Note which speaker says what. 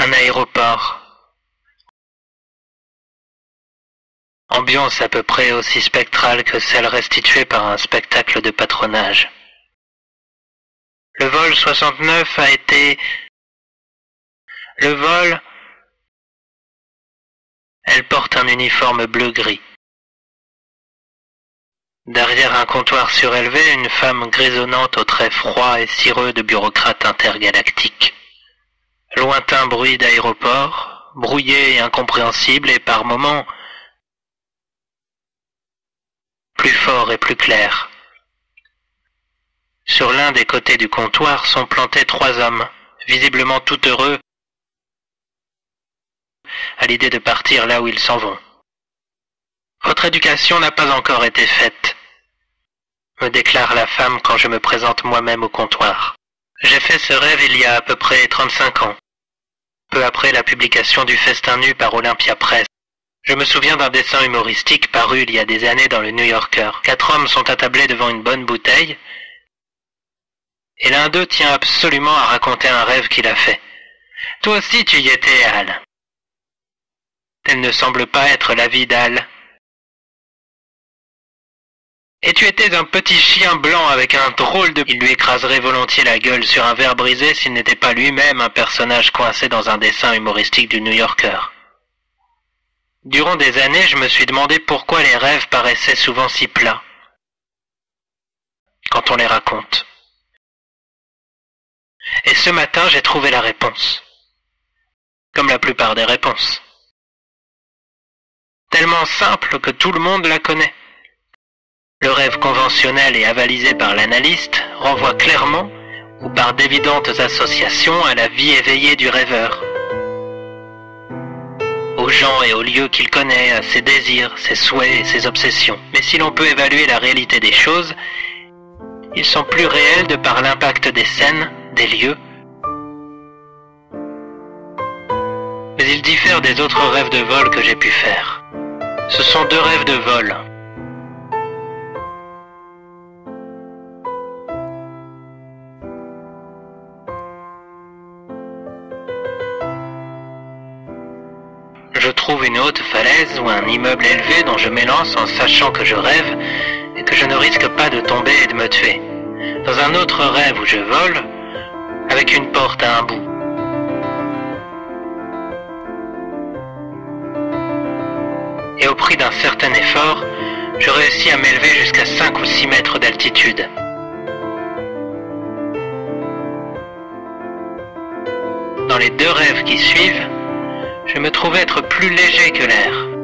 Speaker 1: Un aéroport. Ambiance à peu près aussi spectrale que celle restituée par un spectacle de patronage. Le vol 69 a été... Le vol... Elle porte un uniforme bleu-gris. Derrière un comptoir surélevé, une femme grisonnante aux traits froids et cireux de bureaucrate intergalactique. Lointain bruit d'aéroport, brouillé et incompréhensible et par moments plus fort et plus clair. Sur l'un des côtés du comptoir sont plantés 3 hommes, visiblement tout heureux à l'idée de partir là où ils s'en vont. Votre éducation n'a pas encore été faite, me déclare la femme quand je me présente moi-même au comptoir. J'ai fait ce rêve il y a à peu près 35 ans, peu après la publication du Festin nu par Olympia Press. Je me souviens d'un dessin humoristique paru il y a des années dans le New Yorker. 4 hommes sont attablés devant une bonne bouteille, et l'un d'eux tient absolument à raconter un rêve qu'il a fait. Toi aussi tu y étais, Al. Tel ne semble pas être l'avis d'Al. Et tu étais un petit chien blanc avec un drôle de... Il lui écraserait volontiers la gueule sur un verre brisé s'il n'était pas lui-même un personnage coincé dans un dessin humoristique du New Yorker. Durant des années, je me suis demandé pourquoi les rêves paraissaient souvent si plats quand on les raconte. Et ce matin, j'ai trouvé la réponse. Comme la plupart des réponses. Tellement simple que tout le monde la connaît. Le rêve conventionnel et avalisé par l'analyste renvoie clairement, ou par d'évidentes associations, à la vie éveillée du rêveur. Aux gens et aux lieux qu'il connaît, à ses désirs, ses souhaits et ses obsessions. Mais si l'on peut évaluer la réalité des choses, ils sont plus réels de par l'impact des scènes, des lieux. Mais ils diffèrent des autres rêves de vol que j'ai pu faire. Ce sont 2 rêves de vol. Je trouve une haute falaise ou un immeuble élevé dont je m'élance en sachant que je rêve et que je ne risque pas de tomber et de me tuer. Dans un autre rêve où je vole, avec une porte à un bout. Et au prix d'un certain effort, je réussis à m'élever jusqu'à 5 ou 6 mètres d'altitude. Dans les 2 rêves qui suivent, je me trouve être plus léger que l'air.